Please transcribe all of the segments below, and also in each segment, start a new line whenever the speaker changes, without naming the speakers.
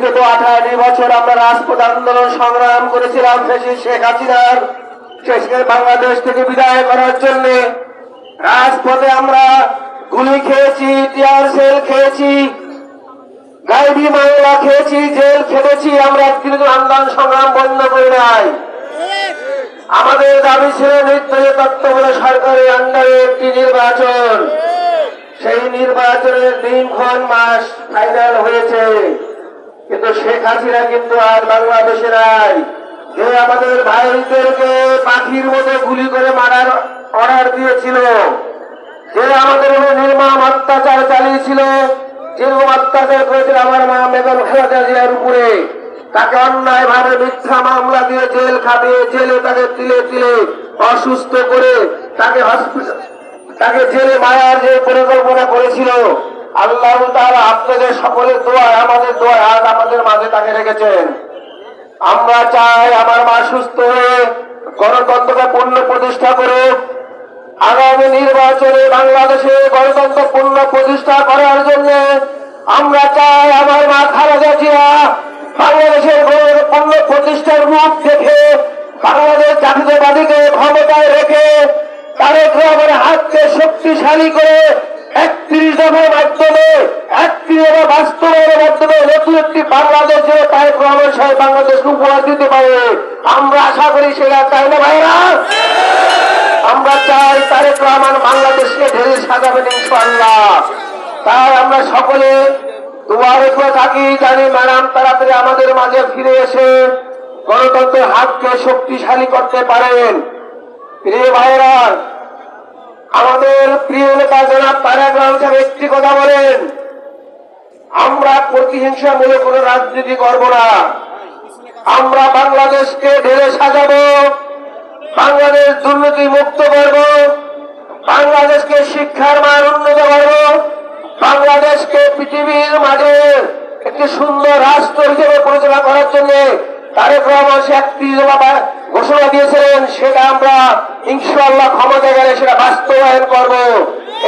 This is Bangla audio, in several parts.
বিগত 18 বছর আমরা রাজপথ আন্দোলন সংগ্রাম করেছিলাম শেখ হাসিনার বাংলাদেশ থেকে বিদায় করার জন্য। রাজপথে আমরা গুলি খেয়েছি, টিয়ার সেল খেয়েছি, গাইবি মামলা খেয়েছি, জেল খেটেছি। আমরা একদিন আন্দোলন সংগ্রাম বন্ধ করে নাই। আমাদের দাবি ছিল নির্দলীয় তত্ত্বাবধায়ক সরকারের আন্ডারে একটি নির্বাচন। সেই নির্বাচনের দিনক্ষণ মাস ফাইনাল হয়েছে, কিন্তু শেখ হাসিনা কিন্তু আর বাংলাদেশে নাই। যে আমাদের ভাইদেরকে পাখির মতো গুলি করে মারার অর্ডার দিয়েছিল, যে আমাদের নির্মম অত্যাচার চালিয়েছিল, যেরকম অত্যাচার করেছিল আমার মা বেগম খালেদা জিয়ার উপরে, তাকে অন্যায় ভাবে মিথ্যা মামলা দিয়ে জেল খাটিয়ে জেলে তাকে তিলে তিলে অসুস্থ করে তাকে জেলে মারার যে পরিকল্পনা করেছিল, আল্লাহ তাআলা আপনাদের সকলের দোয়া, আমাদের দোয়া আজ আমাদের মাঝে তাকে রেখেছেন। আমরা চাই আমার মা সুস্থ হয়ে গণতন্ত্রকে পূর্ণ প্রতিষ্ঠা করে আগামী নির্বাচনে বাংলাদেশে গণতন্ত্র পূর্ণ প্রতিষ্ঠা করার জন্য আমরা চাই আমার মা খালেদা জিয়া বাংলাদেশের পূর্ণ প্রতিষ্ঠার রূপ দেখে বাংলাদেশ জাতীয়তাবাদীকে ক্ষমতায় রেখে তারেক রহমানের হাতকে শক্তিশালী করে 31 দফার মাধ্যমে 31 দফা বাস্তবায়নের মাধ্যমে নতুন একটি বাংলাদেশে তারেক রহমান সাহেব বাংলাদেশকে উপহার দিতে পারে। আমরা আশা করি সেটা চাই না ভাইরা। আমরা চাই তারেক রহমান বাংলাদেশকে ঢেলে সাজাবেন ইনশাআল্লাহ। তাই আমরা সকলে দোয়া রেখে থাকি, জানি ম্যাডাম তাড়াতাড়ি আমাদের মাঝে ফিরে এসে গণতন্ত্রের হাতকে শক্তিশালী করতে পারেন। প্রিয় ভাইরা, আমাদের প্রিয় নেতা জনাব তারেক রহমান সাহেব একটি কথা বলেন, আমরা প্রতিহিংসামূলক কোন রাজনীতি করব না। আমরা বাংলাদেশকে ঢেলে সাজাবো, বাংলাদেশ দুর্নীতি মুক্ত করব, বাংলাদেশকে শিক্ষার মান উন্নত করব, বাংলাদেশকে পৃথিবীর মাঝে একটি সুন্দর রাষ্ট্র হিসেবে পরিচালনা করার জন্য তারেক রহমান 31 দফা ঘোষণা দিয়েছিলেন, সেটা আমরা ইনশাআল্লাহ ক্ষমতা গেলে সেটা বাস্তবায়ন করব।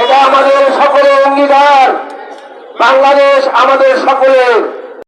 এটা আমাদের সকলের অঙ্গীকার। বাংলাদেশ আমাদের সকলের।